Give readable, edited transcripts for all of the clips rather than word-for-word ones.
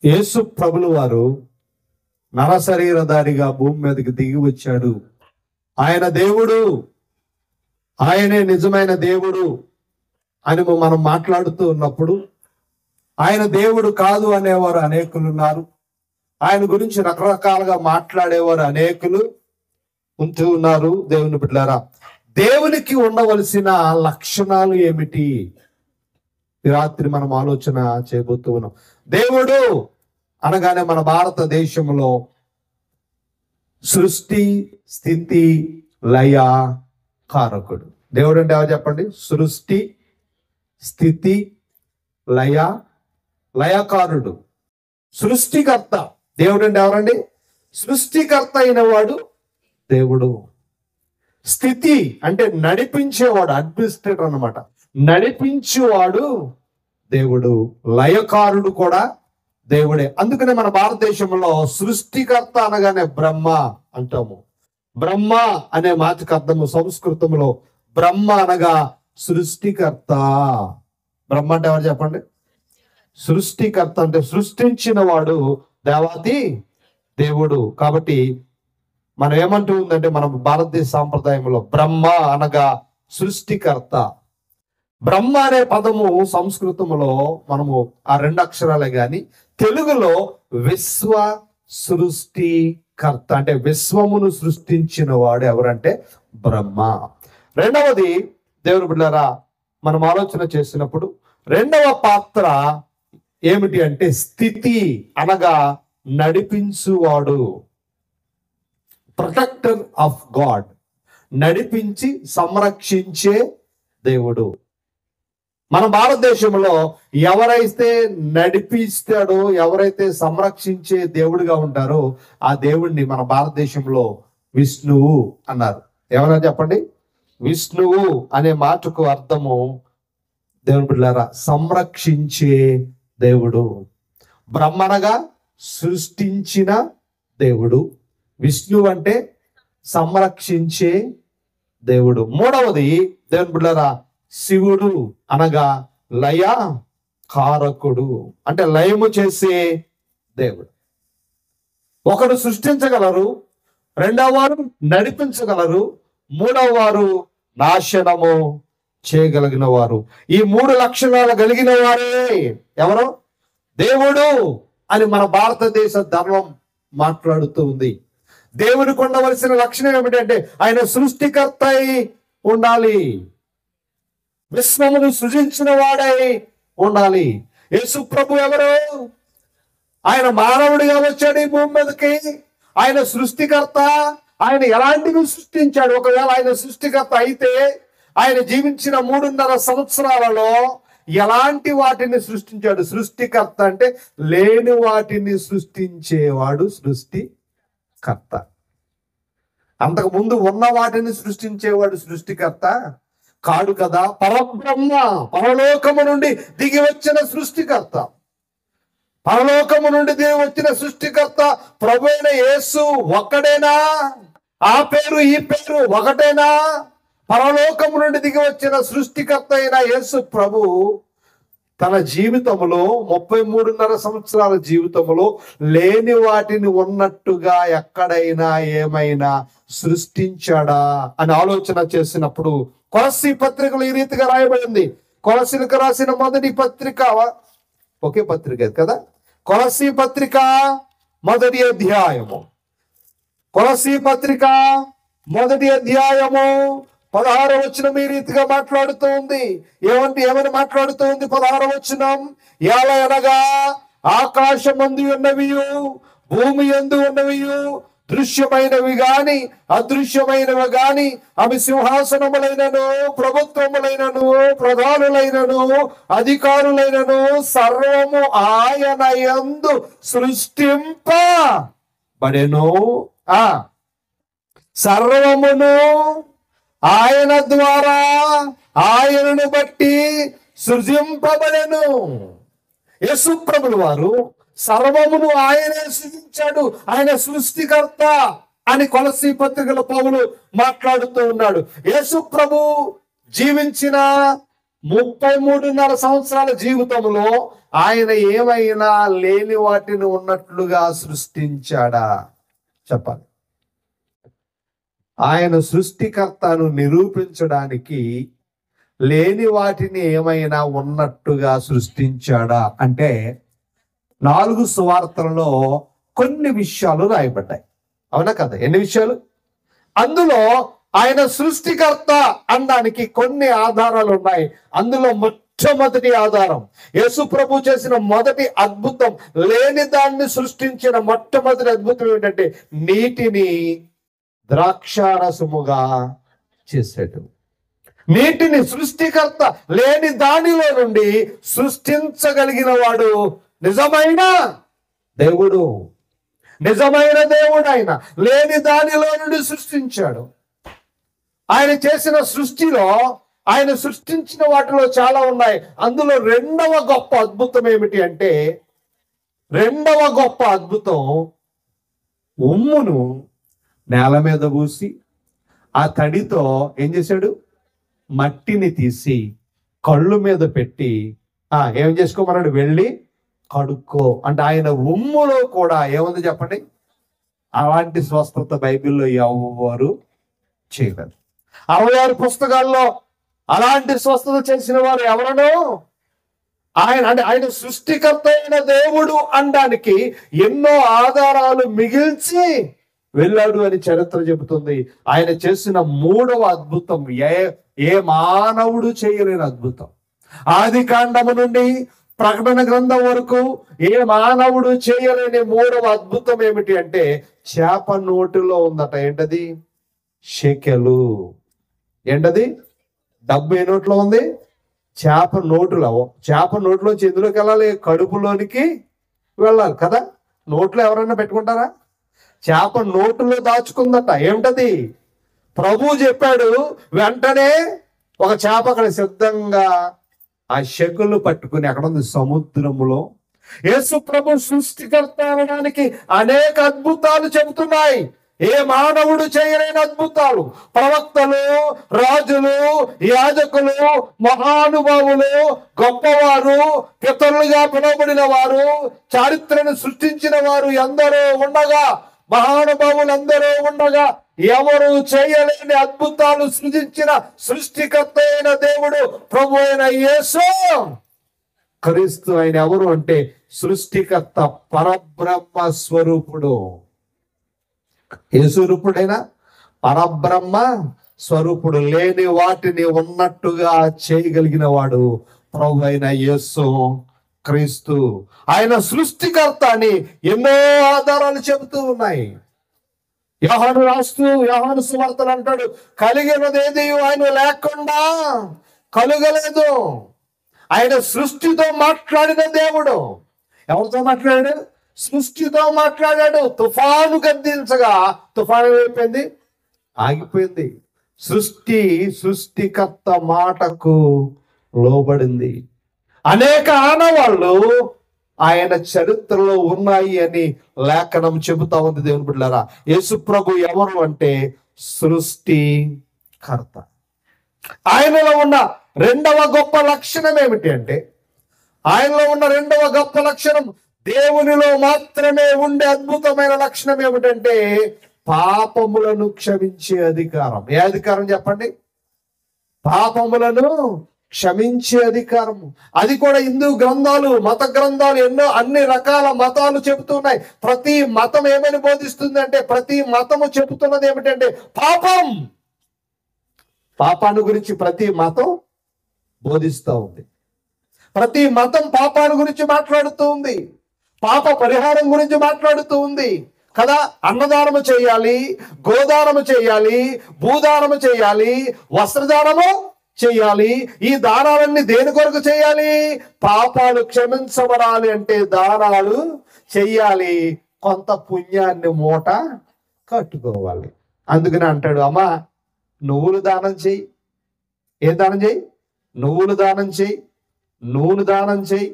యేసు ప్రభులు వారు నరశరీరధారిగా భూమి మీదకి దిగి వచ్చాడు. ఆయన దేవుడు, ఆయనే నిజమైన దేవుడు అని మనం మాట్లాడుతూ ఉన్నప్పుడు ఆయన దేవుడు కాదు అనేవారు అనేకులు ఉన్నారు. ఆయన గురించి రకరకాలుగా మాట్లాడేవారు అనేకులు ఉంటూ ఉన్నారు. దేవుని బిడ్డలారా, దేవునికి ఉండవలసిన లక్షణాలు ఏమిటి? ఈ రాత్రి మనం ఆలోచన చేయబోతూ ఉన్నాం. దేవుడు అనగానే మన భారతదేశంలో సృష్టి, స్థితి, లయ కారకుడు. దేవుడు అంటే ఎవరు చెప్పండి? సృష్టి, స్థితి, లయకారుడు, సృష్టికర్త. దేవుడు అంటే ఎవరండి? సృష్టికర్త అయిన వాడు దేవుడు. స్థితి అంటే నడిపించేవాడు, అడ్మినిస్ట్రేటర్ అన్నమాట. నడిపించేవాడు దేవుడు. లయకారుడు కూడా దేవుడే. అందుకనే మన భారతదేశంలో సృష్టికర్త అనగానే బ్రహ్మ అంటాము. బ్రహ్మ అనే మాటకు అర్థము సంస్కృతంలో బ్రహ్మ అనగా సృష్టికర్త. బ్రహ్మ అంటే ఎవరు చెప్పండి? సృష్టికర్త అంటే సృష్టించిన వాడు దేవాతి దేవుడు. కాబట్టి మనం ఏమంటూ ఉందంటే మన భారతదేశ సాంప్రదాయంలో బ్రహ్మ అనగా సృష్టికర్త. బ్రహ్మ అనే పదము సంస్కృతంలో మనము ఆ రెండు అక్షరాలే గాని తెలుగులో విశ్వ సృష్టికర్త అంటే విశ్వమును సృష్టించిన వాడు ఎవరంటే బ్రహ్మ. రెండవది దేవుని బిడ్డలారా, మనం ఆలోచన చేసినప్పుడు రెండవ పాత్ర ఏమిటి అంటే స్థితి అనగా నడిపించువాడు, ప్రొటెక్టర్ ఆఫ్ గాడ్, నడిపించి సంరక్షించే దేవుడు. మన భారతదేశంలో ఎవరైతే నడిపిస్తాడో, ఎవరైతే సంరక్షించే దేవుడిగా ఉంటారో ఆ దేవుడిని మన భారతదేశంలో విష్ణువు అన్నారు. ఎవరైనా చెప్పండి? విష్ణువు అనే మాటకు అర్థము దేవుని బిడ్డలారా సంరక్షించే దేవుడు. బ్రహ్మనగా సృష్టించిన దేవుడు, విష్ణువు అంటే సంరక్షించే దేవుడు. మూడవది దేవుని బిడ్డలారా శివుడు అనగా లయ కారకుడు అంటే లయము చేసే దేవుడు. ఒకడు సృష్టించగలరు, రెండవ వారు నడిపించగలరు, మూడవ వారు నాశనము చేయగలిగిన వారు. ఈ మూడు లక్షణాలు కలిగిన వారే ఎవరు? దేవుడు అని మన భారతదేశ ధర్మం మాట్లాడుతూ ఉంది. దేవునికి ఉండవలసిన లక్షణం ఏమిటంటే ఆయన సృష్టికర్త అయి ఉండాలి, విశ్వమును సృజించిన వాడై ఉండాలి. యేసు ప్రభు ఎవరు? ఆయన మానవుడిగా వచ్చాడు ఈ భూమి మీదకి. ఆయన సృష్టికర్త. ఆయన ఎలాంటివి సృష్టించాడు? ఒకవేళ ఆయన సృష్టికర్త అయితే ఆయన జీవించిన 3.5 సంవత్సరాలలో ఎలాంటి వాటిని సృష్టించాడు? సృష్టికర్త అంటే లేని వాటిని సృష్టించేవాడు సృష్టికర్త. అంతకు ముందు ఉన్న వాటిని సృష్టించేవాడు సృష్టికర్త కాడు కదా. పరబ్రహ్మ, పరలోకము నుండి దిగి వచ్చిన సృష్టికర్త. పరలోకము నుండి దిగి వచ్చిన సృష్టికర్త ప్రభు అయిన యేసు ఒక్కడేనా? ఆ పేరు ఈ పేరు ఒకటేనా? పరలోకము నుండి దిగి వచ్చిన సృష్టికర్త అయిన యేసు ప్రభు తన జీవితంలో 33.5 సంవత్సరాల జీవితంలో లేని వాటిని ఉన్నట్టుగా ఎక్కడైనా ఏమైనా సృష్టించాడా అని ఆలోచన చేసినప్పుడు కొలస్సీ పత్రికలు ఈ రీతిగా రాయబడింది. కొలస్సీలకు రాసిన మొదటి పత్రిక, ఒకే పత్రిక కదా, కొలస్సీ పత్రిక మొదటి అధ్యాయము, కొలస్సీ పత్రిక మొదటి అధ్యాయము 16వ వచనం ఈ రీతిగా మాట్లాడుతూ ఉంది. ఏమని మాట్లాడుతూ ఉంది? 16వ వచనం, ఎలా అనగా ఆకాశమందు ఉన్నవి భూమి యందు ఉన్నవి దృశ్యమైనవి గాని అదృశ్యమైనవి గాని అవి సింహాసనములైనను ప్రభుత్వములైనను ప్రధానులైనను అధికారులైనను సర్వము ఆయన యందు సృష్టింపబడెను. సర్వమును ఆయన ద్వారా ఆయనను బట్టి సృజింపబడెను. యేసు ప్రభులు వారు సర్వమును ఆయనే సృజించాడు. ఆయన సృష్టికర్త అని కొలస్సీ పత్రికలో పౌలు మాట్లాడుతూ ఉన్నాడు. యేసు ప్రభు జీవించిన 33.5 సంవత్సరాల జీవితంలో ఆయన ఏమైనా లేని వాటిని ఉన్నట్లుగా సృష్టించాడా? చెప్పాలి. ఆయన సృష్టికర్తను నిరూపించడానికి లేని వాటిని ఏమైనా ఉన్నట్టుగా సృష్టించాడా అంటే 4 సువార్తలలో కొన్ని విషయాలు రాయబడ్డాయి. అవునా కదా? ఎన్ని విషయాలు? అందులో ఆయన సృష్టికర్త అనడానికి కొన్ని ఆధారాలు ఉన్నాయి. అందులో మొట్టమొదటి ఆధారం, యేసు ప్రభు చేసిన మొదటి అద్భుతం, లేని దాన్ని సృష్టించిన మొట్టమొదటి అద్భుతం ఏంటంటే నీటిని ద్రాక్షారసముగా చేశాడు. నీటిని సృష్టికర్త లేని దానిలో నుండి సృష్టించగలిగిన వాడు నిజమైన దేవుడు. నిజమైన దేవుడు ఆయన లేని దానిలో నుండి సృష్టించాడు. ఆయన చేసిన సృష్టిలో, ఆయన సృష్టించిన వాటిలో చాలా ఉన్నాయి. అందులో రెండవ గొప్ప అద్భుతం ఏమిటి అంటే, రెండవ గొప్ప అద్భుతం ఉమ్మును నేల మీద పూసి ఆ తడితో ఏం చేశాడు? మట్టిని తీసి కళ్ళు మీద పెట్టి ఏం చేసుకోమన్నాడు? వెళ్ళి కడుక్కో అంటే ఆయన ఉమ్ములో కూడా ఏముంది చెప్పండి? అలాంటి స్వస్థత బైబిల్లో ఎవరు చేయలేరు. 66 పుస్తకాల్లో అలాంటి స్వస్థత చేసిన వారు ఎవరనో ఆయన. అంటే ఆయన సృష్టికర్త అయిన దేవుడు అనడానికి ఎన్నో ఆధారాలు మిగిల్చి వెళ్ళాడు అని చరిత్ర చెబుతుంది. ఆయన చేసిన మూడవ అద్భుతం ఏ మానవుడు చేయలేని అద్భుతం. ఆది కాండము నుండి ప్రకటన గ్రంథం వరకు ఏ మానవుడు చేయలేని మూడవ అద్భుతం ఏమిటి అంటే చేప నోటిలో ఉందట. ఏంటది? షెకెలు. ఏంటది? డబ్బు ఏ నోట్లో ఉంది? చేప నోటులో. చేప నోట్లోంచి ఎందులోకి వెళ్ళాలి? కడుపులోనికి వెళ్ళాలి కదా. నోట్లో ఎవరైనా పెట్టుకుంటారా? చేప నోటులో దాచుకుందట. ఏమిటది? ప్రభు చెప్పాడు. వెంటనే ఒక చేప అక్కడ సిద్ధంగా ఆ షెకులు పట్టుకుని అక్కడ ఉంది సముద్రములో. యేసు ప్రభు సృష్టికర్త అనడానికి అనేక అద్భుతాలు చెబుతున్నాయి. ఏ మానవుడు చేయలేని అద్భుతాలు. ప్రవక్తలు, రాజులు, యాజకులు, మహానుభావులు, గొప్పవారు, పితరులుగా పిలువబడిన వారు, చారిత్రను సృష్టించిన వారు ఎందరో ఉండగా, మహానుభావులందరూ ఉండగా ఎవరు చేయలేని అద్భుతాలు సృజించిన సృష్టికర్త అయిన దేవుడు ప్రభు అయిన యేసు క్రీస్తు. ఆయన ఎవరు అంటే సృష్టికర్త, పరబ్రహ్మ స్వరూపుడు. ఏ స్వరూపుడైనా పరబ్రహ్మ స్వరూపుడు. లేని వాటిని ఉన్నట్టుగా చేయగలిగిన వాడు ప్రభు అయిన యేసు క్రీస్తు. ఆయన సృష్టికర్త అని ఎన్నో ఆధారాలు చెబుతూ ఉన్నాయి. యోహాను రాస్తూ యోహాను సువార్తలు అంటాడు, కలిగినదేది ఆయన లేకుండా కలుగలేదు. ఆయన సృష్టితో మాట్లాడిన దేవుడు. ఎవరితో మాట్లాడాడు? సృష్టితో మాట్లాడాడు. తుఫాను గద్దించగా తుఫాను అయిపోయింది, ఆగిపోయింది. సృష్టికర్త మాటకు లోబడింది. అనేక ఆనవాళ్ళు ఆయన చరిత్రలో ఉన్నాయి అని లేఖనం చెబుతా ఉంది. దేవుని బిడ్డలారా, యేసు ప్రభు ఎవరు అంటే సృష్టికర్త. ఆయనలో ఉన్న రెండవ గొప్ప లక్షణం ఏమిటి అంటే, ఆయనలో ఉన్న రెండవ గొప్ప లక్షణం, దేవునిలో మాత్రమే ఉండే అద్భుతమైన లక్షణం ఏమిటంటే పాపములను క్షమించే అధికారం. ఏ అధికారం చెప్పండి? పాపములను క్షమించే అధికారము. అది కూడా హిందూ గ్రంథాలు, మత గ్రంథాలు ఎన్నో అన్ని రకాల మతాలు చెబుతున్నాయి. ప్రతి మతం ఏమని బోధిస్తుంది అంటే, ప్రతి మతము చెబుతున్నది ఏమిటంటే పాపం. పాపాన్ని గురించి ప్రతి మతం బోధిస్తూ ఉంది. ప్రతి మతం పాపాన్ని గురించి మాట్లాడుతూ ఉంది. పాప పరిహారం గురించి మాట్లాడుతూ ఉంది కదా. అన్నదానము చేయాలి, గోదానము చేయాలి, భూదానము చేయాలి, వస్త్రదానము చేయాలి. ఈ దానాలన్నీ దేని కొరకు చేయాలి? పాపాలు క్షమించబడాలి అంటే దానాలు చెయ్యాలి, కొంత పుణ్యాన్ని మూట కట్టుకోవాలి. అందుకని అంటాడు, అమ్మా నువ్వులు దానం చెయ్యి. ఏ దానం చెయ్యి? నువ్వులు దానం చెయ్యి, నూనె దానం చెయ్యి,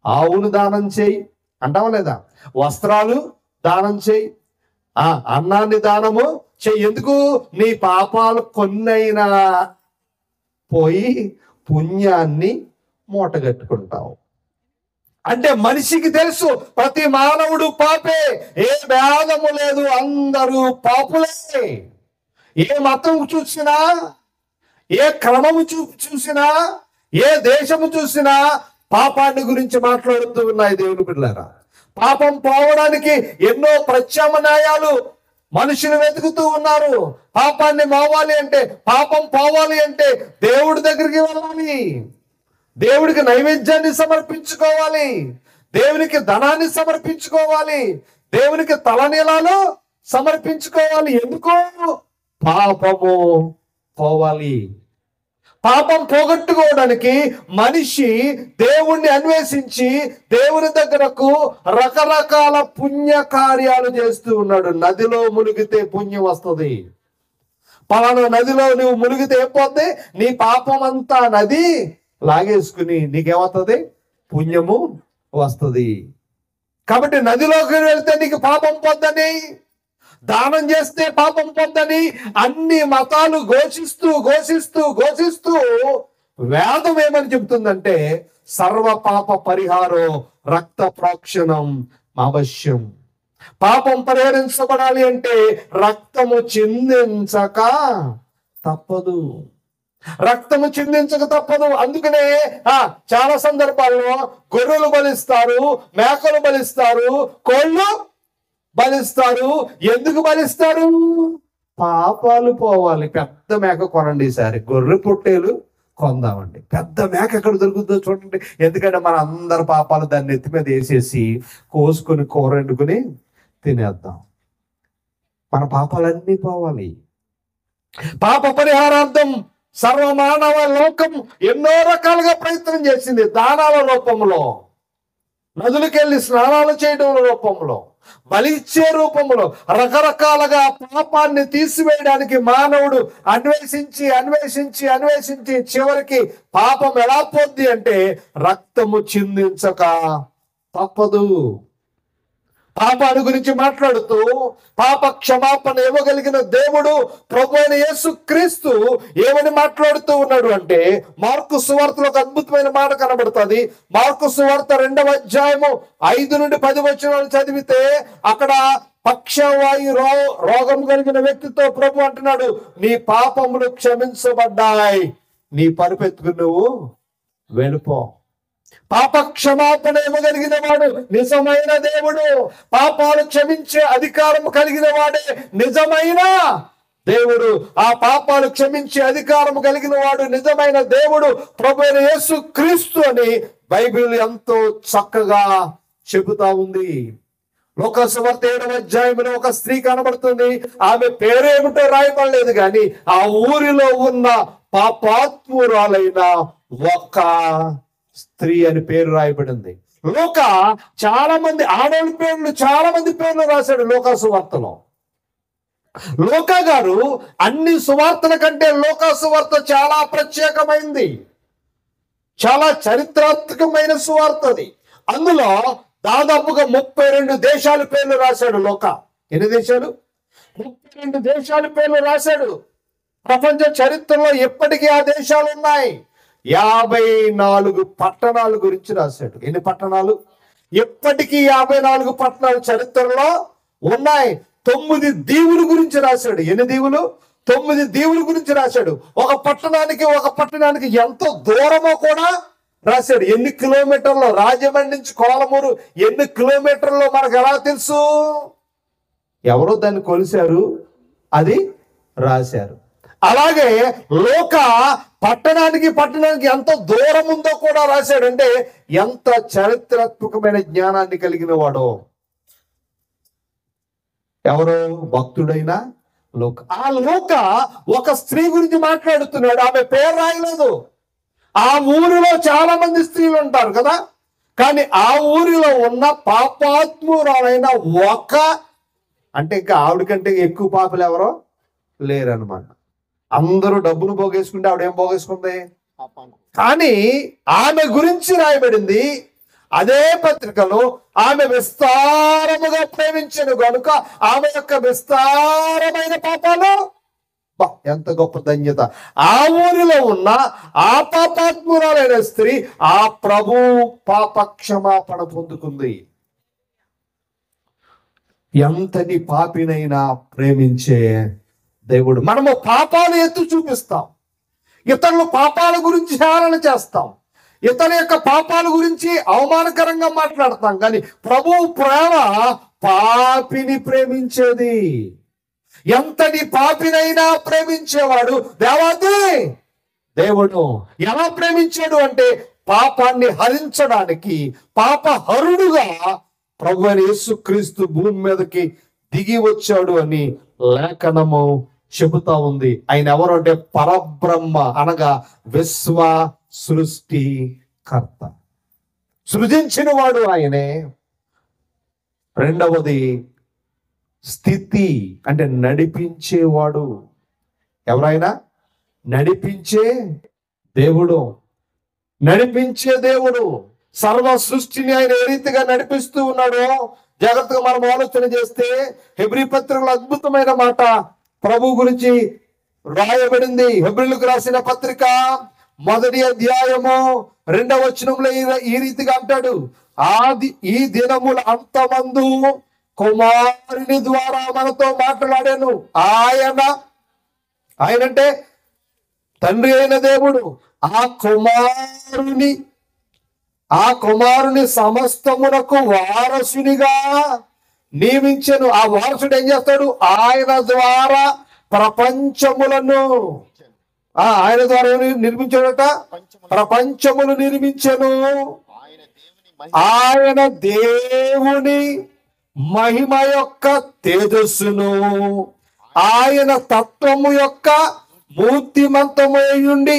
ఆవును దానం చెయ్యి అంటావా లేదా? వస్త్రాలు దానం చెయ్యి, అన్నాన్ని దానము చెయ్యి. ఎందుకు? నీ పాపాలు కొన్నైనా పోయి పుణ్యాన్ని మూటగట్టుకుంటావు. అంటే మనిషికి తెలుసు ప్రతి మానవుడు పాపే, ఏ భేదము లేదు, అందరూ పాపులే. ఏ మతం చూసినా, ఏ క్రమము చూసినా, ఏ దేశము చూసినా పాపాన్ని గురించి మాట్లాడుతూ ఉన్నాయి దేవుని బిడ్డలారా. పాపం పోవడానికి ఎన్నో ప్రత్యామ్నాయాలు మనుషులు వెతుకుతూ ఉన్నారు. పాపాన్ని మోవాలి అంటే, పాపం పోవాలి అంటే దేవుడి దగ్గరికి వెళ్ళాలి, దేవుడికి నైవేద్యాన్ని సమర్పించుకోవాలి, దేవునికి ధనాన్ని సమర్పించుకోవాలి, దేవునికి తలనీలాలు సమర్పించుకోవాలి. ఎందుకో పాపము పోవాలి. పాపం పోగొట్టుకోవడానికి మనిషి దేవుణ్ణి అన్వేషించి దేవుని దగ్గరకు రకరకాల పుణ్య కార్యాలు చేస్తూ ఉన్నాడు. నదిలో మునిగితే పుణ్యం వస్తుంది. పలానా నదిలో నువ్వు మునిగితే ఏమవుతుంది? నీ పాపం అంతా నది లాగేసుకుని నీకేమవుతుంది? పుణ్యము వస్తుంది. కాబట్టి నదిలోకి వెళ్తే నీకు పాపం పొందని, దానం చేస్తే పాపం పొందని అన్ని మతాలు ఘోషిస్తూ ఘోషిస్తూ ఘోషిస్తూ వేదం ఏమని చెబుతుందంటే, సర్వ పాప పరిహారం రక్త ప్రోక్షణం అవశ్యం. పాపం పరిహరించబడాలి అంటే రక్తము చిందించక తప్పదు, రక్తము చిందించక తప్పదు. అందుకనే చాలా సందర్భాల్లో గొర్రెలు బలిస్తారు, మేకలు బలిస్తారు, కోళ్ళు బలిస్తారు. ఎందుకు బలిస్తారు? పాపాలు పోవాలి. పెద్ద మేక కొనండి, ఈసారి గొర్రె పొట్టేలు కొందామండి. పెద్ద మేక ఎక్కడ దొరుకుతుందో చూడండి. ఎందుకంటే మన అందరి పాపాలు దాన్ని ఎత్తి మీద వేసేసి కోసుకొని కూర వండుకొని తినేద్దాం. మన పాపాలన్నీ పోవాలి. పాప పరిహారార్థం సర్వమానవ లోకం ఎన్నో రకాలుగా ప్రయత్నం చేసింది. దానాల రూపంలో, నదులకెళ్ళి స్నానాలు చేయడం రూపంలో, బలి ఇచ్చే రూపంలో రకరకాలుగా పాపాన్ని తీసివేయడానికి మానవుడు అన్వేషించి అన్వేషించి అన్వేషించి చివరికి పాపం ఎలా పోద్ది అంటే రక్తము చిందించక తప్పదు. పాపాన్ని గురించి మాట్లాడుతూ పాప క్షమాపణ ఇవ్వగలిగిన దేవుడు ప్రభువైన యేసుక్రీస్తు ఏమని మాట్లాడుతూ ఉన్నాడు అంటే, మార్కు సువార్తలో ఒక అద్భుతమైన మాట కనబడుతుంది. మార్కు సువార్త 2వ అధ్యాయము 5 నుండి 10 వచనాలు చదివితే అక్కడ పక్షవాయు రోగం కలిగిన వ్యక్తితో ప్రభు అంటున్నాడు, నీ పాపములు క్షమించబడ్డాయి, నీ పరుపెత్తుకు నువ్వు వెళ్ళిపో. పాప క్షమాపణ ఇవ్వగలిగిన వాడు నిజమైన దేవుడు. పాపాలు క్షమించే అధికారం కలిగిన వాడే నిజమైన దేవుడు. ఆ పాపాలు క్షమించే అధికారం కలిగిన వాడు నిజమైన దేవుడు ప్రభువైన యేసుక్రీస్తు అని బైబిల్ ఎంతో చక్కగా చెబుతా ఉంది. లోకాసు సువార్త 7వ అధ్యాయంలో ఒక స్త్రీ కనబడుతుంది. ఆమె పేరేమిటో రాయబడలేదు, కానీ ఆ ఊరిలో ఉన్న పాపాత్మురాలైన ఒక స్త్రీ అని పేరు రాయబడింది. చాలా మంది ఆడవాళ్ళ పేర్లు, చాలా మంది పేర్లు రాశాడు లోకాసు వార్తలో. లోకా గారు అన్ని సువార్తల కంటే లోకాసు వార్త చాలా ప్రత్యేకమైంది, చాలా చరిత్రాత్మకమైన సువార్త అది. అందులో దాదాపుగా 32 దేశాల పేర్లు రాశాడు లోకా. ఎన్ని దేశాలు? 32 దేశాల పేర్లు రాశాడు. ప్రపంచ చరిత్రలో ఎప్పటికీ ఆ దేశాలు ఉన్నాయి. 54 పట్టణాల గురించి రాశాడు. ఎన్ని పట్టణాలు? ఎప్పటికీ 54 పట్టణాలు చరిత్రలో ఉన్నాయి. 9 దీవుల గురించి రాశాడు. ఎన్ని దీవులు? 9 దీవుల గురించి రాశాడు. ఒక పట్టణానికి ఎంతో దూరమో కూడా రాశాడు. ఎన్ని కిలోమీటర్లో? రాజమండ్రి నుంచి కోలమూరు ఎన్ని కిలోమీటర్లో మనకు ఎలా తెలుసు? ఎవరో దాన్ని కొలిశారు, అది రాశారు. అలాగే లోక పట్టణానికి ఎంత దూరం ఉందో కూడా రాశాడు. అంటే ఎంత చారిత్రాత్మకమైన జ్ఞానాన్ని కలిగిన వాడో. ఎవరో భక్తుడైన లోక. ఆ లోక ఒక స్త్రీ గురించి మాట్లాడుతున్నాడు. ఆమె పేరు రాయలేదు. ఆ ఊరిలో చాలా మంది స్త్రీలు ఉంటారు కదా, కానీ ఆ ఊరిలో ఉన్న పాపాత్మురాలైన ఒక, అంటే ఇంకా ఆవిడకంటే ఎక్కువ పాపలు ఎవరో లేరనమాట. అందరూ డబ్బును పోగేసుకుంటే ఆవిడేం పోగేసుకుంది? కానీ ఆమె గురించి రాయబడింది అదే పత్రికలో. ఆమె విస్తారముగా ప్రేమించను గనుక ఆమె యొక్క విస్తారమైన పాపాలు ఎంత గొప్ప ధన్యత! ఆ ఊరిలో ఉన్న ఆ పాపాత్మురాలైన స్త్రీ ఆ ప్రభు పాప క్షమాపణ పొందుకుంది. ఎంతటి పాపినైనా ప్రేమించే దేవుడు. మనము పాపాలు ఎత్తు చూపిస్తాం, ఇతరుల పాపాల గురించి హేళన చేస్తాం, ఇతని యొక్క పాపాల గురించి అవమానకరంగా మాట్లాడతాం. కానీ ప్రభువు ప్రేమ పాపిని ప్రేమించేది. ఎంతటి పాపినైనా ప్రేమించేవాడు దేవాది దేవుడు. ఎలా ప్రేమించాడు అంటే పాపాన్ని హరించడానికి పాపహరుడుగా ప్రభు అయిన యేసుక్రీస్తు భూమి మీదకి దిగి వచ్చాడు అని లేఖనము చెబుతా ఉంది. ఆయన ఎవరు అంటే పరబ్రహ్మ, అనగా విశ్వ సృష్టికర్త, సృజించిన వాడు ఆయనే. రెండవది స్థితి, అంటే నడిపించేవాడు. ఎవరైనా నడిపించే దేవుడు, నడిపించే దేవుడు. సర్వ సృష్టిని ఆయన ఏ రీతిగా నడిపిస్తూ ఉన్నాడో జాగ్రత్తగా మనం ఆలోచన చేస్తే హెబ్రీ పత్రికలో అద్భుతమైన మాట ప్రభు గురించి రాయబడింది. హెబ్రీలకు రాసిన పత్రిక 1వ అధ్యాయము 2వ వచనంలో ఈ రీతిగా అంటాడు, ఈ దినముల అంతమందు కుమారుని ద్వారా మనతో మాట్లాడాను. ఆయనంటే తండ్రి అయిన దేవుడు ఆ కుమారుని సమస్తమునకు వారసునిగా నియమించెను. ఆ వారసుడు ఏం చేస్తాడు? ఆయన ద్వారా ప్రపంచములను, ఆయన ద్వారా నిర్మించాడట, ప్రపంచములు నిర్మించెను. ఆయన దేవుని మహిమ యొక్క తేజస్సును, ఆయన తత్వము యొక్క మూర్తిమంతమై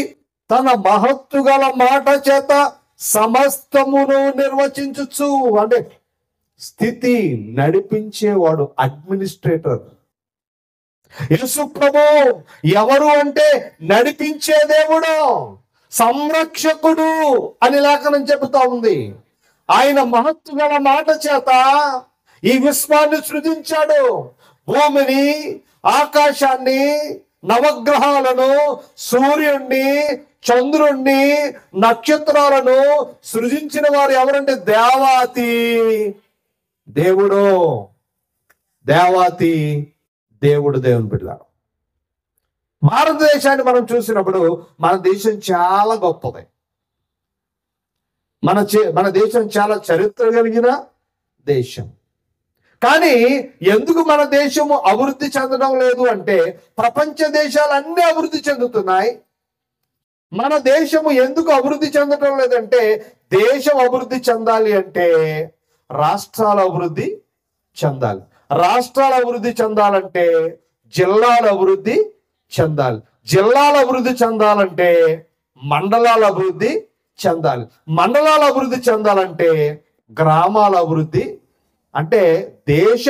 తన మహత్తు గల మాట చేత సమస్తమును నిర్వచించుచు. అంటే స్థితి నడిపించేవాడు, అడ్మినిస్ట్రేటర్. యేసు ప్రభు ఎవరు అంటే నడిపించే దేవుడు, సంరక్షకుడు అని లేఖనం చెబుతా ఉంది. ఆయన మహత్తు గల మాట చేత ఈ విశ్వాన్ని సృజించాడు. భూమిని, ఆకాశాన్ని, నవగ్రహాలను, సూర్యుణ్ణి, చంద్రుణ్ణి, నక్షత్రాలను సృజించిన వారు ఎవరంటే దేవాతి దేవుడు. దేవాతి దేవుడు, దేవుని బిడ్డ. భారతదేశాన్ని మనం చూసినప్పుడు మన దేశం చాలా గొప్పది. మన దేశం చాలా చరిత్ర కలిగిన దేశం. కానీ ఎందుకు మన దేశము అభివృద్ధి చెందడం లేదు అంటే ప్రపంచ దేశాలన్నీ అభివృద్ధి చెందుతున్నాయి. మన దేశము ఎందుకు అభివృద్ధి చెందడం లేదంటే దేశం అభివృద్ధి చెందాలి అంటే రాష్ట్రాలు అభివృద్ధి చెందాలి. రాష్ట్రాలు అభివృద్ధి చెందాలంటే జిల్లాలు అభివృద్ధి చెందాలి. జిల్లాలు అభివృద్ధి చెందాలంటే మండలాలు అభివృద్ధి చెందాలి. మండలాలు అభివృద్ధి చెందాలంటే గ్రామాల అభివృద్ధి. అంటే దేశ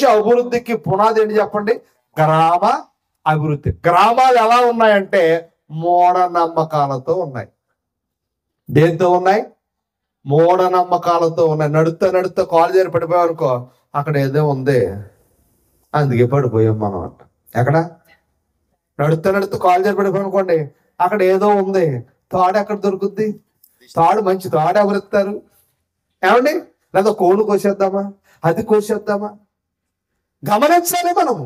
అభివృద్ధికి పునాది ఏంటి చెప్పండి? గ్రామ అభివృద్ధి. గ్రామాలు ఎలా ఉన్నాయంటే మూఢనమ్మకాలతో ఉన్నాయి. దేంతో ఉన్నాయి? మూఢనమ్మకాలతో ఉన్నాయి. నడుస్తా కాలు చేరి పడిపోయాం అనుకో, అక్కడ ఏదో ఉంది అందుకే పడిపోయాం మనం అంట. ఎక్కడ? నడుస్తా కాలు చేరి పడిపోయాం అనుకోండి, అక్కడ ఏదో ఉంది. తాడు ఎక్కడ దొరుకుద్ది? తాడు మంచి తాడు ఎవరిస్తారు? ఏమండి? లేదా కోళ్ళు కోసేద్దామా, అది కోసేద్దామా? గమనించాలి మనము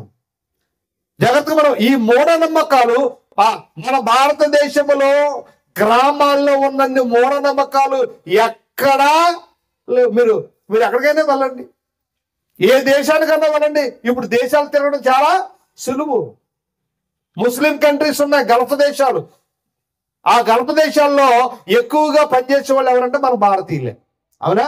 జాగ్రత్తగా. మనం ఈ మూఢనమ్మకాలు మన భారతదేశంలో గ్రామాల్లో ఉన్నన్ని మూఢనమ్మకాలు ఎక్కడా లేవు. మీరు ఎక్కడికైనా వెళ్ళండి, ఏ దేశానికన్నా వెళ్ళండి. ఇప్పుడు దేశాలు తిరగడం చాలా సులువు. ముస్లిం కంట్రీస్ ఉన్నాయి, గల్ఫ్ దేశాలు. ఆ గల్ఫ్ దేశాల్లో ఎక్కువగా పనిచేసే వాళ్ళు ఎవరంటే మన భారతీయులే. అవునా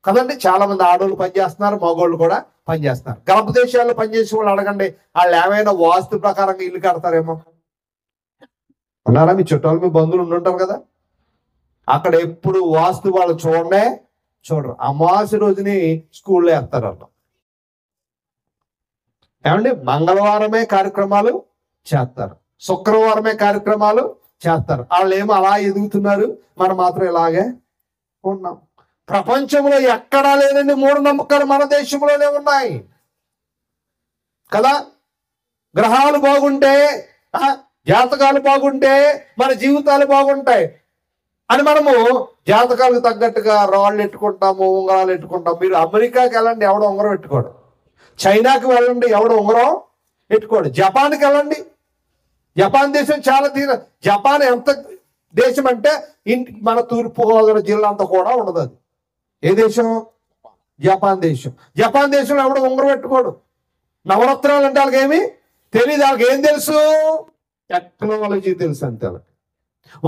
కదండి? చాలా మంది ఆడవాళ్ళు పనిచేస్తున్నారు, మగవాళ్ళు కూడా పనిచేస్తున్నారు. గల్ఫ్ దేశాల్లో పనిచేసే వాళ్ళు అడగండి, వాళ్ళు ఏమైనా వాస్తు ప్రకారంగా ఇల్లు కడతారేమో. ఉన్నారా? మీ చుట్టాలు, మీ బంధువులు ఉండుంటారు కదా. అక్కడ ఎప్పుడు వాస్తు వాళ్ళు చూడరు. అమావాస్య రోజుని స్కూల్లో వేస్తారు వాళ్ళు. ఏమండి? మంగళవారమే కార్యక్రమాలు చేస్తారు, శుక్రవారమే కార్యక్రమాలు చేస్తారు. వాళ్ళు ఏమో అలా ఎదుగుతున్నారు, మనం మాత్రం ఇలాగే ఉన్నాం. ప్రపంచంలో ఎక్కడా లేనన్ని మూఢనమ్మకాలు మన దేశంలోనే ఉన్నాయి కదా. గ్రహాలు బాగుంటే, జాతకాలు బాగుంటే మన జీవితాలు బాగుంటాయి అని మనము జాతకాలకు తగ్గట్టుగా రాళ్ళు ఎట్టుకుంటాము, ఉంగరాలు ఎట్టుకుంటాము. మీరు అమెరికాకి వెళ్ళండి, ఎవడో ఉంగరం పెట్టుకోడు. చైనాకి వెళ్ళండి, ఎవడో ఉంగరం పెట్టుకోడు. జపాన్కి వెళ్ళండి, జపాన్ దేశం చాలా జపాన్ ఎంత దేశం అంటే మన తూర్పుగోదావరి జిల్లా అంతా కూడా ఉండదు. అది ఏ దేశం? జపాన్ దేశం. జపాన్ దేశంలో ఎవడో ఉంగరం పెట్టుకోడు. నవరత్నాలు అంటే వాళ్ళకి ఏమి తెలియదు. వాళ్ళకి ఏం తెలుసు? టెక్నాలజీ తెలుసు అంతే.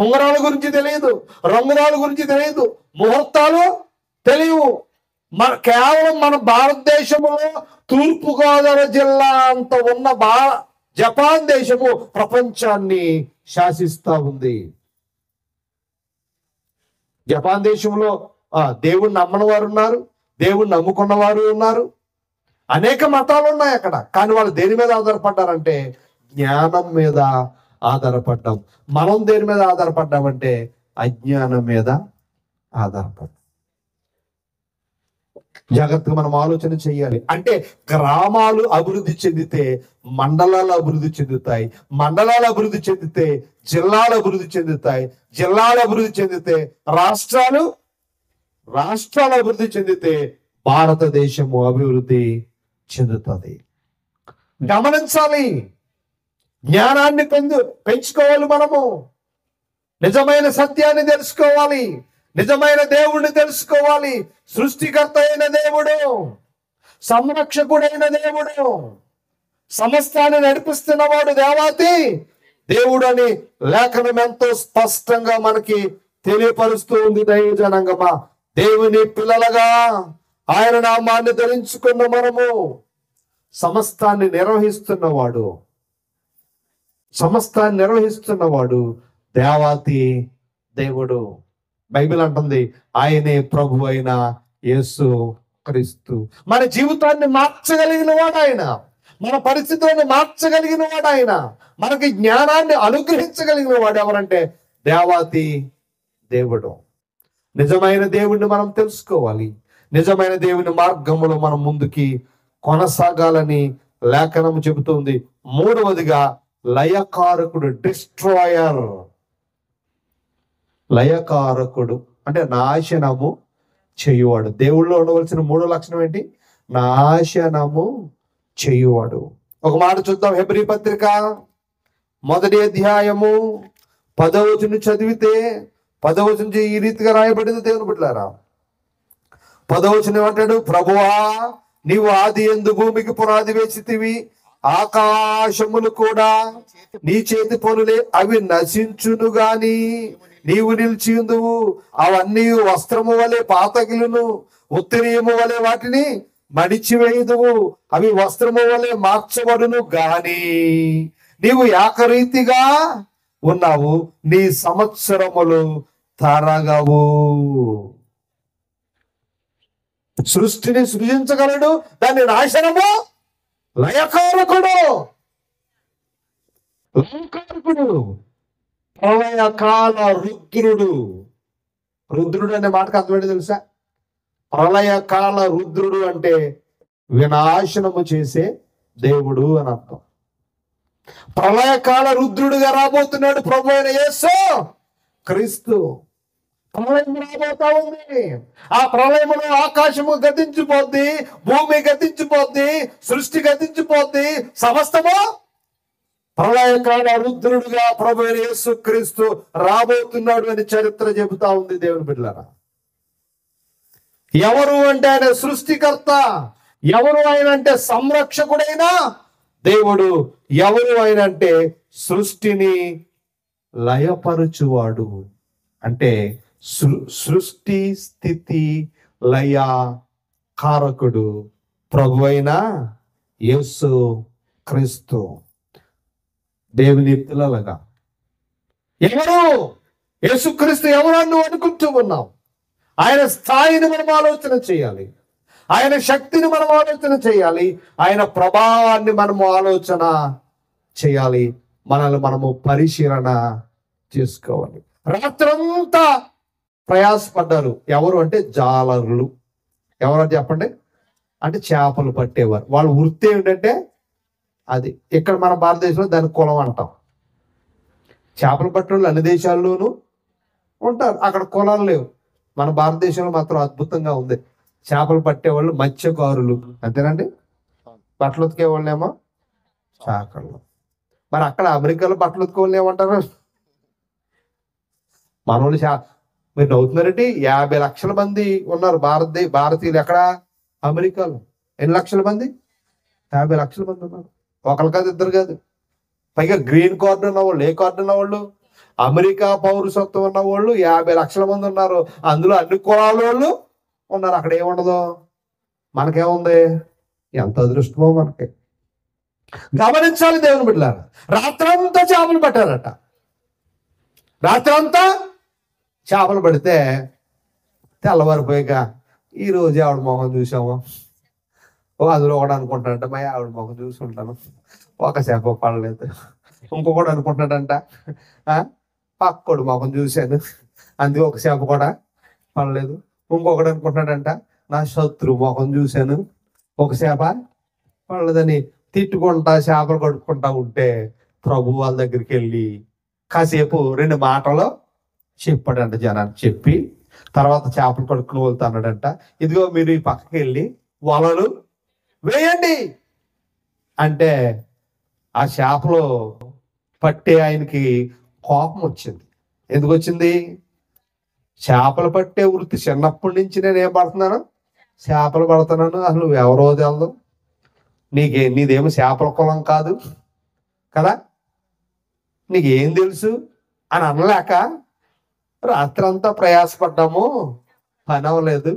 ఉంగరాల గురించి తెలియదు, రంగురాల గురించి తెలియదు, ముహూర్తాలు తెలియవు. కేవలం మన భారతదేశంలో తూర్పుగోదావరి జిల్లా అంత ఉన్న జపాన్ దేశము ప్రపంచాన్ని శాసిస్తా ఉంది. జపాన్ దేశంలో దేవుణ్ణి నమ్మని వారు ఉన్నారు, దేవుణ్ణి నమ్ముకున్న వారు ఉన్నారు, అనేక మతాలు ఉన్నాయి అక్కడ. కానీ వాళ్ళు దేని మీద ఆధారపడ్డారంటే జ్ఞానం మీద ఆధారపడ్డాం. మనం దేని మీద ఆధారపడ్డామంటే అజ్ఞానం మీద ఆధారపడ్డాం. జాగ్రత్తగా మనం ఆలోచన చేయాలి. అంటే గ్రామాలు అభివృద్ధి చెందితే మండలాలు అభివృద్ధి చెందుతాయి, మండలాలు అభివృద్ధి చెందితే జిల్లాలు అభివృద్ధి చెందుతాయి, జిల్లాలు అభివృద్ధి చెందితే రాష్ట్రాలు అభివృద్ధి చెందితే భారతదేశము అభివృద్ధి చెందుతుంది. గమనించాలి, జ్ఞానాన్ని పెంచుకోవాలి. మనము నిజమైన సత్యాన్ని తెలుసుకోవాలి, నిజమైన దేవుణ్ణి తెలుసుకోవాలి. సృష్టికర్త అయిన దేవుడు, సంరక్షకుడైన దేవుడు, సమస్తాన్ని నడిపిస్తున్నవాడు దేవాతి దేవుడు అని లేఖనం ఎంతో స్పష్టంగా మనకి తెలియపరుస్తూ ఉంది. దైవజనంగమా, దేవుని పిల్లలుగా ఆయన నామాన్ని ధరించుకున్న మనము సమస్తాన్ని నిర్వహిస్తున్నవాడు దేవాతి దేవుడు. బైబిల్ అంటుంది ఆయనే ప్రభు అయిన యేసు క్రీస్తు. మన జీవితాన్ని మార్చగలిగిన వాడు ఆయన, మన పరిస్థితులను మార్చగలిగిన వాడు ఆయన, మనకి జ్ఞానాన్ని అనుగ్రహించగలిగిన వాడు ఎవరంటే దేవాతి దేవుడు. నిజమైన దేవుణ్ణి మనం తెలుసుకోవాలి, నిజమైన దేవుని మార్గంలో మనం ముందుకి కొనసాగాలని లేఖనం చెబుతుంది. మూడవదిగా లయకారకుడు, డిస్ట్రాయర్. లయకారకుడు అంటే నాశనము చేయువాడు. దేవుళ్ళో ఉండవలసిన మూడో లక్షణం ఏంటి? నాశనము చేయువాడు. ఒక మాట చూద్దాం. హెబ్రీ పత్రిక 1వ అధ్యాయము 10వ వచనం చదివితే 10వ వచనం ఈ రీతిగా రాయబడింది. దేవుని బిడ్డలారా, 10వ వచనం ఏమంటాడు? ప్రభువా, నీవు ఆది యందు భూమికి పునాది వేసితివి, ఆకాశములు కూడా నీ చేతి పనులే, అవి నశించును గాని నీవు నిలిచియుందువు. అవన్నీ వస్త్రము వలె పాతగిలును, ఉత్తరీయము వలె వాటిని మడిచివేయుదువు. అవి వస్త్రము వలె మార్చబడును గాని నీవు ఏకరీతిగా ఉన్నావు, నీ సంవత్సరములు తరగవు. సృష్టిని సృజించగలడు, దాన్ని నాశనము లయకారకుడు. ప్రళయకాల రుద్రుడు. రుద్రుడు అనే మాటకు అర్థమేంటి తెలుసా? ప్రళయకాల రుద్రుడు అంటే వినాశనము చేసే దేవుడు అని అర్థం. ప్రళయకాల రుద్రుడుగా రాబోతున్నాడు ప్రభు అయిన యేసు క్రీస్తు. ప్రళయం రాబోతా ఉంది. ఆ ప్రళయములో ఆకాశము గతించిపోద్ది, భూమి గతించిపోద్ది, సృష్టి గతించిపోద్ది, సమస్తము. ప్రళయకాల రుద్రుడుగా ప్రభు అయిన యేసు క్రీస్తు రాబోతున్నాడు అని చరిత్ర చెబుతా ఉంది. దేవుని బిడ్డలారా, ఎవరు అంటే ఆయన సృష్టికర్త, ఎవరు ఆయన అంటే సంరక్షకుడైన దేవుడు, ఎవరు ఆయన అంటే సృష్టిని లయపరుచువాడు. అంటే సృష్టి స్థితి లయ కారకుడు ప్రభు అయిన యేసు క్రీస్తు. దేవుని పిల్లలుగా ఎవరు? యేసుక్రీస్తు ఎవరు నువ్వు అనుకుంటూ ఉన్నావు? ఆయన స్థాయిని మనం ఆలోచన చేయాలి, ఆయన శక్తిని మనం ఆలోచన చేయాలి, ఆయన ప్రభావాన్ని మనము ఆలోచన చేయాలి, మనల్ని మనము పరిశీలన చేసుకోవాలి. రాత్రంతా ప్రయాసపడ్డారు. ఎవరు అంటే జాలరులు. ఎవరు చెప్పండి? అంటే చేపలు పట్టేవారు. వాళ్ళ వృత్తి ఏంటంటే అది ఇక్కడ మన భారతదేశంలో దాని కులం అంటాం. చేపలు పట్టేవాళ్ళు అన్ని దేశాల్లోనూ ఉంటారు, అక్కడ కులాలు లేవు. మన భారతదేశంలో మాత్రం అద్భుతంగా ఉంది. చేపలు పట్టేవాళ్ళు మత్స్యకారులు, అంతేనండి. బట్టలు ఉతికే వాళ్ళేమో చాకళ్ళు. మరి అక్కడ అమెరికాలో బట్టలు ఉతికే వాళ్ళు ఏమంటారు? మన వాళ్ళు మీరు నవ్వుతున్నారండి. 50 లక్షల మంది ఉన్నారు భారతీయులు ఎక్కడ? అమెరికాలో. ఎన్ని లక్షల మంది? 50 లక్షల మంది ఉన్నారు. ఒకరు కాదు, ఇద్దరు కాదు. పైగా గ్రీన్ కార్డు ఉన్న వాళ్ళు, ఏ కార్డు ఉన్న వాళ్ళు, అమెరికా పౌరసత్వం ఉన్న వాళ్ళు 50 లక్షల మంది ఉన్నారు. అందులో అన్ని కులాల వాళ్ళు ఉన్నారు. అక్కడ ఏముండదు, మనకేముంది? ఎంత అదృష్టమో మనకి. గమనించాలి దేవుని బిడ్డలారా. రాత్రంతా చేపలు పట్టారట. రాత్రంతా చేపలు పడితే తెల్లవారిపోయాక ఈరోజు ఆవిడ మొహం చూసాము. అందులో ఒకడు అనుకుంటాడంట, మా ఆవిడ మొహం చూసుకుంటాను, ఒక చేప పడలేదు. ఇంకొకడు అనుకుంటాడంట, పక్కోడు మొహం చూశాను, అందుకే ఒక చేప కూడా పడలేదు. ఇంకొకడు అనుకుంటాడంట, నా శత్రు మొహం చూశాను, ఒక చేప పడలేదని తిట్టుకుంటా చేపలు కడుక్కుంటా ఉంటే ప్రభు వాళ్ళ దగ్గరికి వెళ్ళి కాసేపు 2 మాటలు చెప్పాడంట జనాన్ని. చెప్పి తర్వాత చేపలు కడుక్కుని వెళ్తాన్నాడంట. ఇదిగో మీరు ఈ పక్కకి వెళ్ళి వలలు వేయండి అంటే ఆ చేపలు పట్టే ఆయనకి కోపం వచ్చింది. ఎందుకు వచ్చింది? చేపలు పట్టే వృత్తి చిన్నప్పటి నుంచి నేను ఏం పడుతున్నాను? చేపలు పడుతున్నాను. అసలు నువ్వు ఎవరో తెలదు, నీదేమో చేపల కులం కాదు కదా, నీకేం తెలుసు అని అనలేక రాత్రంతా ప్రయాసపడ్డాము, పని అవ్వలేదు.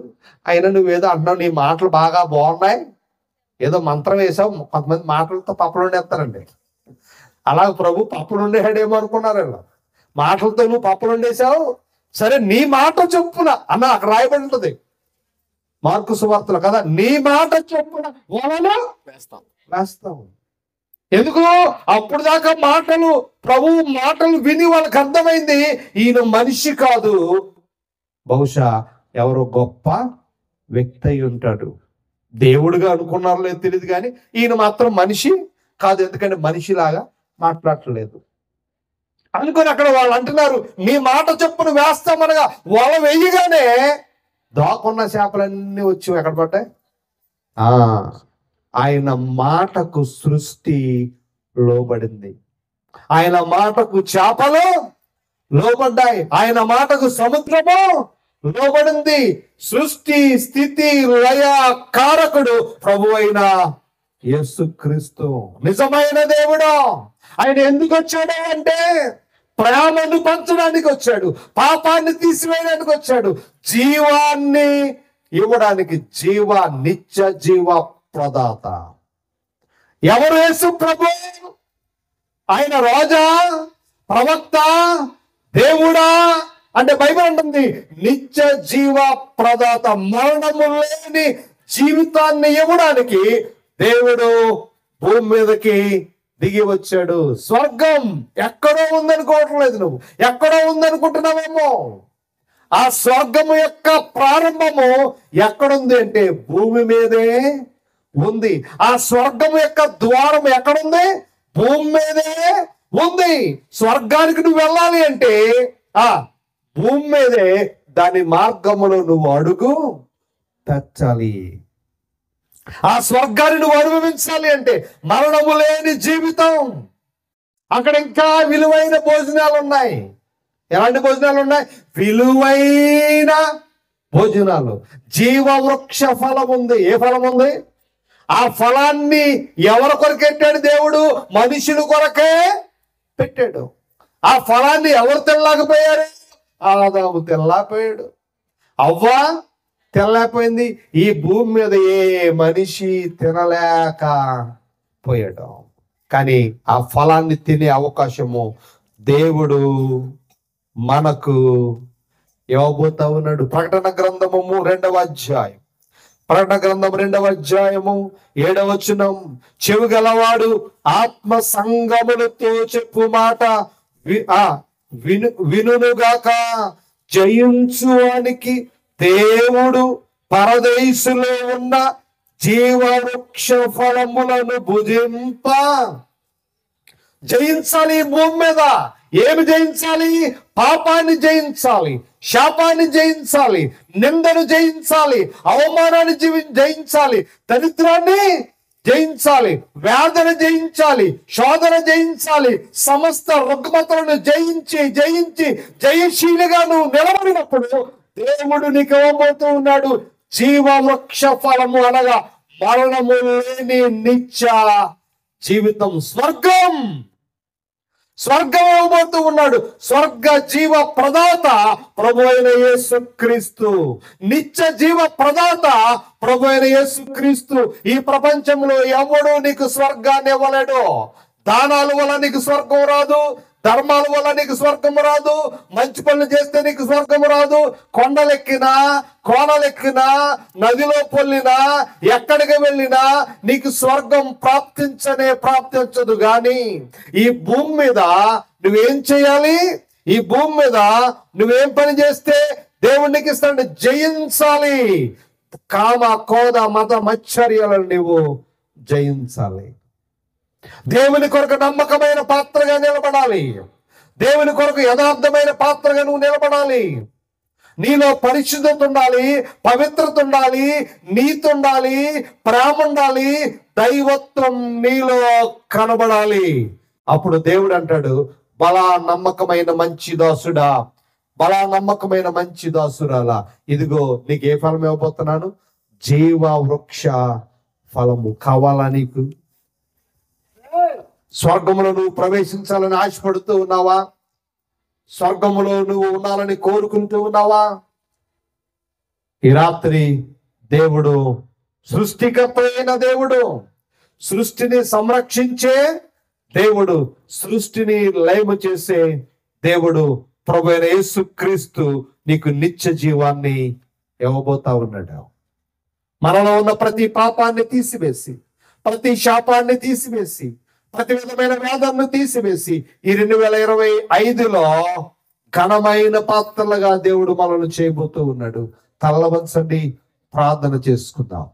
అయినా నువ్వేదో అంటున్నావు, నీ మాటలు బాగా బాగున్నాయి, ఏదో మంత్రం వేసావు. కొంతమంది మాటలతో పప్పులు వండేస్తారండి. అలాగే ప్రభు పప్పులు వండేసాడేమో అనుకున్నారు వీళ్ళు. మాటలతో నువ్వు పప్పులు వండేసావు, సరే నీ మాట చొప్పున అన్న అక్కడ రాయబడి ఉంటుంది మార్కు సువార్తలో కదా, నీ మాట చొప్పున వలలు వేస్తాం. ఎందుకు? అప్పుడు దాకా మాటలు, ప్రభు మాటలు విని వాళ్ళకి అర్థమైంది ఈయన మనిషి కాదు, బహుశా ఎవరో గొప్ప వ్యక్తి అయి ఉంటాడు. దేవుడుగా అనుకున్నారో లేదు తెలియదు, కానీ ఈయన మాత్రం మనిషి కాదు, ఎందుకంటే మనిషిలాగా మాట్లాడలేదు అనుకుని అక్కడ వాళ్ళు అంటున్నారు, నీ మాట చొప్పున వేస్తామనగా వల వేయగానే దాకున్న చేపలన్నీ వచ్చి ఎక్కడ పడ్డాయి? ఆయన మాటకు సృష్టి లోబడింది. ఆయన మాటకు చేపలు లోబడ్డాయి. ఆయన మాటకు సముద్రము లోబడింది. సృష్టి స్థితి లయ కారకుడు ప్రభు అయిన యేసుక్రీస్తు నిజమైన దేవుడు. ఆయన ఎందుకు వచ్చాడు అంటే ప్రేమను పంచడానికి వచ్చాడు, పాపాన్ని తీసివేయడానికి వచ్చాడు, జీవాన్ని ఇవ్వడానికి, నిత్య జీవ ప్రదాత. ఎవరు? యేసు ప్రభు. ఆయన రాజా, ప్రవక్త, దేవుడా అంటే బైబిల్ అంటుంది నిత్య జీవ ప్రదాత. మరణము లేని జీవితాన్ని ఇవ్వడానికి దేవుడు భూమి మీదకి దిగి వచ్చాడు. స్వర్గం ఎక్కడో ఉందనుకోవట్లేదు, నువ్వు ఎక్కడో ఉందనుకుంటున్నావేమో. ఆ స్వర్గము యొక్క ప్రారంభము ఎక్కడుంది అంటే భూమి మీదే ఉంది. ఆ స్వర్గము యొక్క ద్వారం ఎక్కడుంది? భూమి మీదే ఉంది. స్వర్గానికి నువ్వు వెళ్ళాలి అంటే భూమి మీదే దాని మార్గములో నువ్వు అడుగు పెట్టాలి. ఆ స్వర్గాన్ని నువ్వు అనుభవించాలి అంటే మరణము లేని జీవితం. అక్కడ ఇంకా విలువైన భోజనాలు ఉన్నాయి. ఎలాంటి భోజనాలు ఉన్నాయి? విలువైన భోజనాలు. జీవవృక్ష ఫలం ఉంది. ఏ ఫలం ఉంది? ఆ ఫలాన్ని ఎవరి కొరకెట్టాడు దేవుడు? మనుషుల కొరకే పెట్టాడు. ఆ ఫలాన్ని ఎవరు తినలేకపోయారు? ఆదాము తినలేకపోయాడు, అవ్వ తినలేకపోయింది. ఈ భూమి మీద ఏ మనిషి తినలేకపోయాడు. కానీ ఆ ఫలాన్ని తినే అవకాశము దేవుడు మనకు ఇవ్వబోతా ఉన్నాడు. ప్రకటన గ్రంథము 2వ అధ్యాయం, ప్రకటన గ్రంథం 2వ అధ్యాయము 7వ వచనం, చెవి గలవాడు ఆత్మ సంగములతో చెప్పు మాట వినుగాక. జయించువానికి దేవుడు పరదేశులో ఉన్న జీవవృక్ష ఫలములను భుజింప. జయించాలి ఈ భూమి మీద. ఏమి జయించాలి? పాపాన్ని జయించాలి, శాపాన్ని జయించాలి, నిందను జయించాలి, అవమానాన్ని జయించాలి, దరిద్రాన్ని జయించాలి, వ్యాధిని జయించాలి, శోధన జయించాలి. సమస్త రుగ్మతలను జయించి జయించి జయశీలిగా నువ్వు నిలబడినప్పుడు దేవుడు నీకు ఇవ్వబోతూ ఉన్నాడు జీవవృక్ష ఫలము, అనగా మరణము లేని నిత్య జీవితం, స్వర్గం. స్వర్గం ఇవ్వబోతూ ఉన్నాడు. స్వర్గ జీవ ప్రదాత ప్రభు అయిన యేసుక్రీస్తు. నిత్య జీవ ప్రదాత ప్రభు అయిన యేసుక్రీస్తు. ఈ ప్రపంచంలో ఎవడు నీకు స్వర్గాన్ని ఇవ్వలేడు. దానాల వల్ల నీకు స్వర్గం రాదు, ధర్మాల వల్ల నీకు స్వర్గం రాదు, మంచి పనులు చేస్తే నీకు స్వర్గం రాదు. కొండలెక్కినా, కోనలెక్కినా, నదిలో పొల్లినా, ఎక్కడికి వెళ్ళినా నీకు స్వర్గం ప్రాప్తించదు. కానీ ఈ భూమి మీద నువ్వేం చేయాలి? ఈ భూమి మీద నువ్వేం పని చేస్తే దేవునికి ఇస్తాడు? జయించాలి. కామ, కోద, మత, మచ్చర్యాలను నువ్వు జయించాలి. దేవుని కొరకు నమ్మకమైన పాత్రగా నిలబడాలి. దేవుని కొరకు యథార్థమైన పాత్రగా నువ్వు నిలబడాలి. నీలో పరిశుద్ధత ఉండాలి, పవిత్రత ఉండాలి, నీతి ఉండాలి, ప్రేమ ఉండాలి, దైవత్వం నీలో కనబడాలి. అప్పుడు దేవుడు అంటాడు, బలా నమ్మకమైన మంచి దాసుడా, బలా నమ్మకమైన మంచి దాసురాలా, ఇదిగో నీకు ఏ ఫలం ఇవ్వబోతున్నాను? జీవ వృక్ష ఫలము. కావాలా నీకు? స్వర్గములో నువ్వు ప్రవేశించాలని ఆశపడుతూ ఉన్నావా? స్వర్గములో నువ్వు ఉండాలని కోరుకుంటూ ఉన్నావా? ఈ రాత్రి దేవుడు సృష్టికర్త అయిన దేవుడు, సృష్టిని సంరక్షించే దేవుడు, సృష్టిని లయము చేసే దేవుడు ప్రభు అయిన యేసుక్రీస్తు నీకు నిత్య జీవాన్ని ఇవ్వబోతా ఉన్నాడు. మనలో ఉన్న ప్రతి పాపాన్ని తీసివేసి, ప్రతి శాపాన్ని తీసివేసి, ప్రతి విధమైన వేదనను తీసివేసి ఈ 2025లో ఘనమైన పాత్రలుగా దేవుడు మనల్ని చేయబోతూ ఉన్నాడు. తలవంచండి, ప్రార్థన చేసుకుందాం.